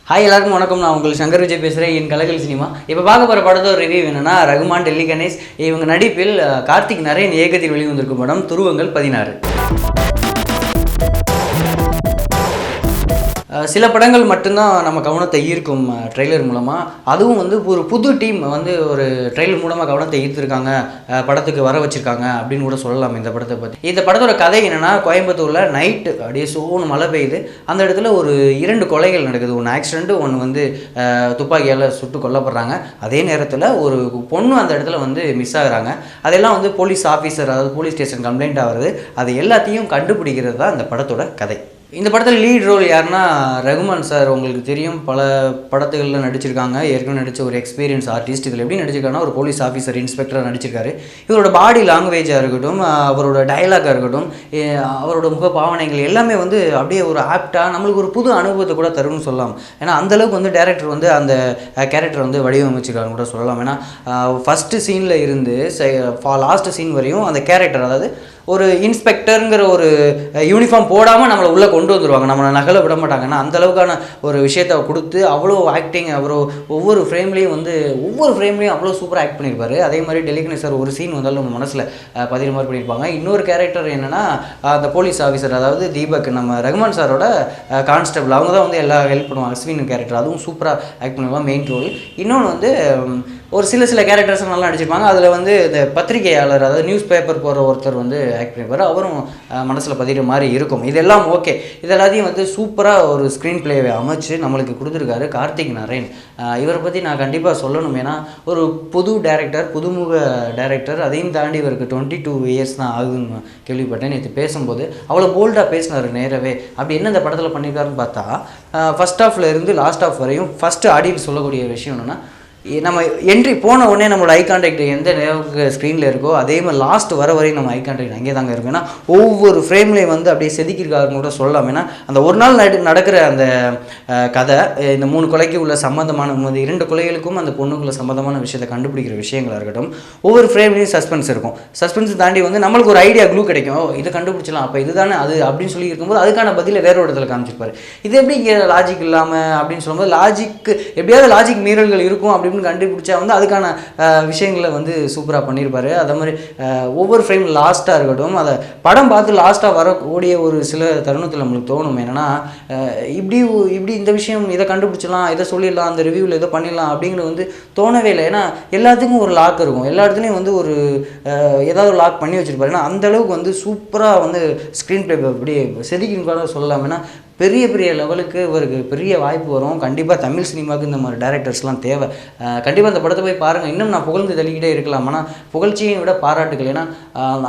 Hi எல்லாருக்கும் வணக்கம். நான் உங்கள் சங்கர் விஜய் பேசுகிறேன். என் கலகல் சினிமா. இப்போ பார்க்க போகிற படத்தோட ரிவ்யூ என்னன்னா, ரகுமான், டெல்லி கணேஷ் இவங்க நடிப்பில் கார்த்திக் நரேன் இயக்கத்தில் வெளிவந்திருக்கும் படம் துருவங்கள் 16. சில படங்கள் மட்டும்தான் நம்ம கவனத்தை ஈர்க்கும் ட்ரெய்லர் மூலமாக. அதுவும் வந்து ஒரு புது டீம் வந்து ஒரு ட்ரெய்லர் மூலமாக கவனத்தை ஈர்த்துருக்காங்க, படத்துக்கு வர வச்சுருக்காங்க அப்படின்னு கூட சொல்லலாம் இந்த படத்தை பற்றி. இந்த படத்தோட கதை என்னென்னா, கோயம்புத்தூரில் நைட்டு அப்படியே சோன்னு மழை பெய்யுது. அந்த இடத்துல ஒரு 2 கொலைகள் நடக்குது. ஒன்று ஆக்சிடென்ட்டு, ஒன்று வந்து துப்பாக்கியால் சுட்டு கொல்லப்படுறாங்க. அதே நேரத்தில் ஒரு பொண்ணு அந்த இடத்துல வந்து மிஸ் ஆகுறாங்க. அதெல்லாம் வந்து போலீஸ் ஆஃபீஸர், அதாவது போலீஸ் ஸ்டேஷன் கம்ப்ளைண்ட் ஆகுறது. அது எல்லாத்தையும் கண்டுபிடிக்கிறது தான் இந்த படத்தோட கதை. இந்த படத்தில் லீட் ரோல் யாருன்னா ரகுமான் சார். உங்களுக்கு தெரியும், பல படத்துகளில் நடிச்சிருக்காங்க. ஏற்கனவே நடித்த ஒரு எக்ஸ்பீரியன்ஸ் ஆர்டிஸ்ட். இதில் எப்படி நடிச்சிருக்காங்கன்னா, ஒரு போலீஸ் ஆஃபீஸர், இன்ஸ்பெக்டராக நடிச்சிருக்காரு. இவரோட பாடி லாங்குவேஜாக இருக்கட்டும், அவரோட டயலாகாக இருக்கட்டும், அவரோட முக பாவனைகள் எல்லாமே வந்து அப்படியே ஒரு ஆப்டாக நம்மளுக்கு ஒரு புது அனுபவத்தை கூட தரும்னு சொல்லலாம். ஏன்னா அந்தளவுக்கு வந்து டேரக்டர் வந்து அந்த கேரக்டர் வந்து வடிவமைச்சிருக்காருன்னு கூட சொல்லலாம். ஏன்னா ஃபஸ்ட்டு சீனில் இருந்து லாஸ்ட் சீன் வரையும் அந்த கேரக்டர், அதாவது ஒரு இன்ஸ்பெக்டருங்கிற ஒரு யூனிஃபார்ம் போடாமல் நம்மளை உள்ளே கொண்டு வந்துடுவாங்க, நம்மளை நகலை விட மாட்டாங்கன்னா அந்தளவுக்கான ஒரு விஷயத்தை கொடுத்து அவ்வளோ ஆக்டிங், ஒவ்வொரு ஃப்ரேம்லேயும் அவ்வளோ சூப்பராக ஆக்ட் பண்ணியிருப்பார். அதே மாதிரி டெல்லி கணேஷ் சார் ஒரு சீன் வந்தாலும் நம்ம மனசில் பதிகிற மாதிரி பண்ணியிருப்பாங்க. இன்னொரு கேரக்டர் என்னென்னா, அந்த போலீஸ் ஆஃபீஸர், அதாவது தீபக், நம்ம ரகுமான் சாரோட கான்ஸ்டபிள், அவங்க தான் வந்து எல்லா ஹெல்ப் பண்ணுவாங்க. அஸ்வின் கேரக்டர் அதுவும் சூப்பராக ஆக்ட் பண்ணுவாங்க, மெயின் ரோல். இன்னொன்று வந்து ஒரு சில கேரக்டர்ஸ் நல்லா நடிச்சிருப்பாங்க. அதில் வந்து இந்த பத்திரிகையாளர், அதாவது நியூஸ் பேப்பர் போகிற ஒருத்தர் வந்து ஆக்ட் பண்ணியிருப்பார். அவரும் மனசில் பதிகிற மாதிரி இருக்கும். இதெல்லாம் ஓகே. இதெல்லாத்தையும் வந்து சூப்பராக ஒரு ஸ்க்ரீன் பிளேவை அமைச்சு நம்மளுக்கு கொடுத்துருக்காரு கார்த்திக் நரேன். இவரை பற்றி நான் கண்டிப்பாக சொல்லணும். ஏன்னா ஒரு புது டேரக்டர், புதுமுக டேரக்டர். அதையும் தாண்டி இவருக்கு 22 இயர்ஸ் தான் ஆகுதுன்னு கேள்விப்பட்டேன். நேற்று பேசும்போது அவ்வளோ போல்டாக பேசினார் நேரவே. அப்படி என்ன இந்த படத்தில் பண்ணியிருக்காருன்னு பார்த்தா, ஃபஸ்ட் ஹாஃபில் இருந்து லாஸ்ட் ஹாஃப் வரையும் ஃபஸ்ட்டு ஆடியன்ஸ் சொல்லக்கூடிய விஷயம் என்னென்னா, நம்ம என்ட்ரி போன உடனே நம்மளோட ஐ கான்டாக்ட் எந்த நேரத்துக்கு ஸ்க்ரீனில் இருக்கோ அதே மாதிரி லாஸ்ட் வர வரையும் நம்ம ஐ கான்டாக்ட் அங்கே தாங்க இருக்கும். ஏன்னா ஒவ்வொரு ஃப்ரேம்லேயும் வந்து அப்படியே செதுக்கியிருக்காருன்னு கூட சொல்லலாம். ஏன்னா அந்த ஒரு நாள் நடக்கிற அந்த கதை, இந்த 3 கொலைக்கு உள்ள சம்மந்தமான, 2 கொலைகளுக்கும் அந்த பொண்ணுக்குள்ள சம்மந்தமான விஷயத்தை கண்டுபிடிக்கிற விஷயங்களாக இருக்கட்டும், ஒவ்வொரு ஃப்ரேம்லேயும் சஸ்பென்ஸ் இருக்கும். சஸ்பென்ஸ் தாண்டி வந்து நம்மளுக்கு ஒரு ஐடியா க்ளூ கிடைக்கும், இதை கண்டுபிடிச்சலாம், அப்போ இதுதானே அது அப்படின்னு சொல்லி இருக்கும்போது அதுக்கான பதிலை வேற ஒரு இடத்துல காமிச்சிருப்பாரு. இது எப்படி இங்கே லாஜிக் இல்லாமல் அப்படின்னு சொல்லும்போது, லாஜிக்கு எப்படியாவது லாஜிக் மீறல்கள் இருக்கும் அப்படின்னு கண்டுபிடிச்சா வந்து அதுக்கான விஷயங்களை வந்து சூப்பராக பண்ணியிருப்பாரு. அதே மாதிரி ஒவ்வொரு ஃப்ரேம் லாஸ்ட்டாக இருக்கட்டும், அதை படம் பார்த்து லாஸ்ட்டாக வரக்கூடிய ஒரு சில தருணத்தில் நம்மளுக்கு தோணும் என்னென்னா, இப்படி இந்த விஷயம் இதை கண்டுபிடிச்சலாம், இதை சொல்லிடலாம், அந்த ரிவ்யூவில் இதை பண்ணிடலாம் அப்படிங்கிறது வந்து தோணவே இல்லை. ஏன்னா எல்லாத்துக்கும் ஒரு லாக் இருக்கும், எல்லா இடத்துலையும் வந்து ஒரு ஏதாவது ஒரு லாக் பண்ணி வச்சுருப்பாரு. ஏன்னா அந்தளவுக்கு வந்து சூப்பராக வந்து ஸ்க்ரீன் பிளே அப்படியே செதுக்கின்னு கூட சொல்லலாம். ஏன்னா பெரிய லெவலுக்கு இவருக்கு பெரிய வாய்ப்பு வரும். கண்டிப்பாக தமிழ் சினிமாவுக்கு இந்த மாதிரி டேரக்டர்ஸ்லாம் தேவை. கண்டிப்பாக அந்த படத்தை போய் பாருங்கள். இன்னும் நான் புகழ்ந்து தள்ளிக்கிட்டே இருக்கலாம், ஆனால் புகழ்ச்சியை விட பாராட்டுகள். ஏன்னா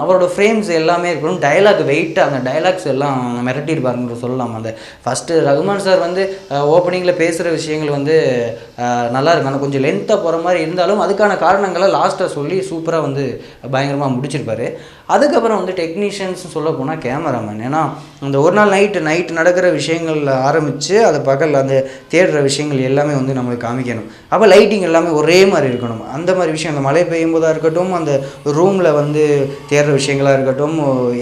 அவரோட ஃப்ரேம்ஸ் எல்லாமே இருக்கணும், டயலாக் வெயிட்டு, அந்த டயலாக்ஸ் எல்லாம் மிரட்டியிருப்பாருன்னு சொல்லலாம். அந்த ஃபஸ்ட்டு ரகுமான் சார் வந்து ஓப்பனிங்கில் பேசுகிற விஷயங்கள் வந்து நல்லா இருக்கும், ஆனால் கொஞ்சம் லென்த்தாக போகிற மாதிரி இருந்தாலும் அதுக்கான காரணங்களை லாஸ்ட்டாக சொல்லி சூப்பராக வந்து பயங்கரமாக முடிச்சிருப்பார். அதுக்கப்புறம் வந்து டெக்னீஷியன்ஸ் சொல்ல போனால் கேமராமேன். ஏன்னா அந்த ஒரு நாள் நைட்டு நடக்கிற விஷயங்கள் ஆரம்பித்து அதை பகல் அந்த தேடுற விஷயங்கள் எல்லாமே வந்து நம்மளுக்கு காமிக்கணும். அப்போ லைட்டிங் எல்லாமே ஒரே மாதிரி இருக்கணும். அந்த மாதிரி விஷயம், அந்த மழை பெய்யும் போதாக இருக்கட்டும், அந்த ரூமில் வந்து தேடுற விஷயங்களாக இருக்கட்டும்,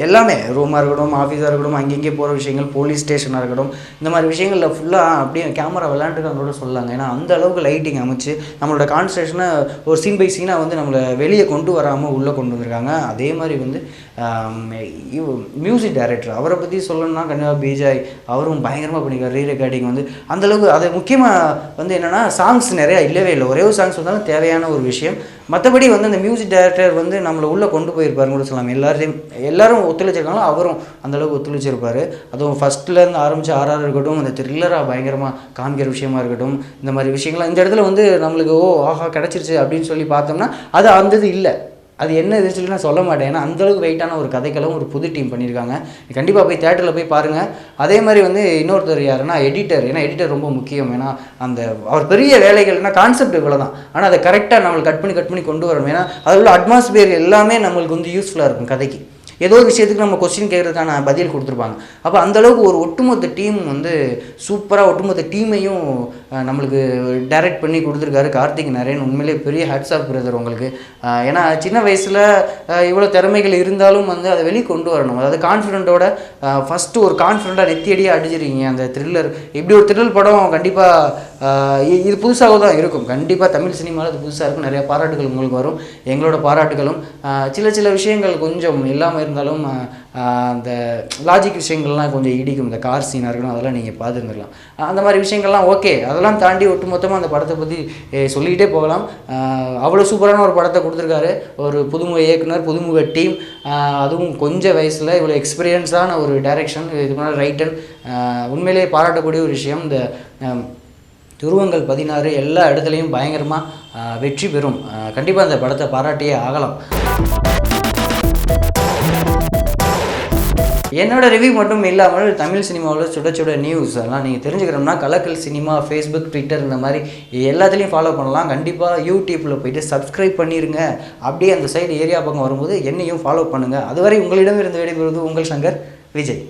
எல்லாமே ரூமாக இருக்கட்டும், ஆஃபீஸாக இருக்கட்டும், அங்கங்கே போகிற விஷயங்கள், போலீஸ் ஸ்டேஷனாக இருக்கட்டும், இந்த மாதிரி விஷயங்களில் ஃபுல்லாக அப்படியே கேமரா விளையாண்டுக்காங்களோட சொல்லலாங்க. ஏன்னா அந்த அளவுக்கு லைட்டிங் அமைச்சு நம்மளோட கான்சன்ட்ரேஷனை ஒரு சீன் பை சீனாக வந்து நம்மளை வெளியே கொண்டு வராமல் உள்ளே கொண்டு வந்திருக்காங்க. அதே மாதிரி வந்து மியூசிக் டைரக்டர், அவரை பற்றி சொல்லணும்னா கண்டிப்பாக பிஜாய், அவரும் பயங்கரமாக பண்ணியிருக்காரு. ரீ ரெக்கார்டிங் வந்து அந்தளவுக்கு. அது முக்கியமாக வந்து என்னென்னா, சாங்ஸ் நிறையா இல்லவே இல்லை, ஒரே ஒரு சாங்ஸ் வந்தாலும் தேவையான ஒரு விஷயம். மற்றபடி வந்து அந்த மியூசிக் டைரக்டர் வந்து நம்மளை உள்ளே கொண்டு போயிருப்பாருன்னு கூட சொல்லலாம். எல்லாரும் ஒத்துழைச்சிருக்காங்களோ அவரும் அந்தளவுக்கு ஒத்துழைச்சிருப்பார். அதுவும் ஃபஸ்ட்லேருந்து ஆரம்பித்து ஆர்ஆர் இருக்கட்டும், அந்த த்ரில்லராக பயங்கரமாக காமிக்கிற விஷயமா இருக்கட்டும், இந்த மாதிரி விஷயங்கள்லாம் இந்த இடத்துல வந்து நம்மளுக்கு ஆஹா கிடச்சிருச்சு அப்படின்னு சொல்லி பார்த்தோம்னா அது அந்த இது இல்லை. அது என்ன இது சொல்லி நான் சொல்ல மாட்டேன். ஏன்னா அந்தளவுக்கு வெயிட்டான ஒரு கதைகளும் ஒரு புது டீம் பண்ணியிருக்காங்க. கண்டிப்பாக போய் தேட்டரில் போய் பாருங்கள். அதே மாதிரி வந்து இன்னொருத்தர் யாருன்னா எடிட்டர். ஏன்னா எடிட்டர் ரொம்ப முக்கியம். ஏன்னா அந்த அவர் பெரிய வேலைகள்னா கான்செப்ட் இவ்வளோ தான், ஆனால் அதை கரெக்டாக நம்மளுக்கு கட் பண்ணி கொண்டு வரணும். ஏன்னா அதில் உள்ள அட்மாஸ்பியர் எல்லாமே நம்மளுக்கு வந்து யூஸ்ஃபுல்லாக இருக்கும் கதைக்கு. ஏதோ ஒரு விஷயத்துக்கு நம்ம கொஸ்டின் கேட்குறதுக்கான பதில் கொடுத்துருப்பாங்க. அப்போ அந்தளவுக்கு ஒரு ஒட்டுமொத்த டீம் வந்து சூப்பராக ஒட்டுமொத்த டீமையும் நம்மளுக்கு டைரக்ட் பண்ணி கொடுத்துருக்காரு கார்த்திக் நரேன். உண்மையிலே பெரிய ஹேட்ஸ் ஆஃப் பிரதர் உங்களுக்கு. ஏன்னா சின்ன வயசில் இவ்வளோ திறமைகள் இருந்தாலும் வந்து அதை வெளியே கொண்டு வரணும். அதாவது கான்ஃபிடென்ட்டோட ஃபஸ்ட்டு ஒரு கான்ஃபிடென்ட்டாக நெத்தியடியாக அடிச்சிருக்கீங்க அந்த த்ரில்லர். இப்படி ஒரு த்ரில்லர் படம் கண்டிப்பாக இது புதுசாக தான் இருக்கும். கண்டிப்பாக தமிழ் சினிமாவில் இது புதுசாக இருக்கும். நிறைய பாராட்டுகள் உங்களுக்கு வரும். எங்களோட பாராட்டுகளும் சில விஷயங்கள் கொஞ்சம் இல்லாமல் இருந்தாலும் அந்த லாஜிக் விஷயங்கள்லாம் கொஞ்சம் இடிக்கும். இந்த கார் சீனாக இருக்கணும், அதெல்லாம் நீங்கள் பார்த்துருந்துடலாம். அந்த மாதிரி விஷயங்கள்லாம் ஓகே. அதெல்லாம் தாண்டி ஒட்டுமொத்தமாக அந்த படத்தை பற்றி சொல்லிக்கிட்டே போகலாம். அவ்வளோ சூப்பரான ஒரு படத்தை கொடுத்துருக்காரு. ஒரு புதுமுக இயக்குனர், புதுமுக டீம், அதுவும் கொஞ்சம் வயசில் இவ்வளோ எக்ஸ்பீரியன்ஸான ஒரு டைரக்ஷன், இது முன்னாடி ரைட்டன், உண்மையிலேயே பாராட்டக்கூடிய ஒரு விஷயம். இந்த துருவங்கள் 16 எல்லா இடத்துலையும் பயங்கரமாக வெற்றி பெறும். கண்டிப்பாக அந்த படத்தை பாராட்டியே ஆகலாம். என்னோட ரிவ்யூ மட்டும் இல்லாமல் தமிழ் சினிமாவில் சுட நியூஸ் எல்லாம் நீங்கள் தெரிஞ்சுக்கிறோம்னா கலக்கல் சினிமா, ஃபேஸ்புக், ட்விட்டர் இந்த மாதிரி எல்லாத்துலேயும் ஃபாலோ பண்ணலாம். கண்டிப்பாக யூடியூப்பில் போய்ட்டு சப்ஸ்கிரைப் பண்ணிடுங்க. அப்படியே அந்த சைடு ஏரியா பக்கம் வரும்போது என்னையும் ஃபாலோ பண்ணுங்கள். அதுவரை உங்களிடம் இருந்து விடைபெறுவது உங்கள் சங்கர் விஜய்.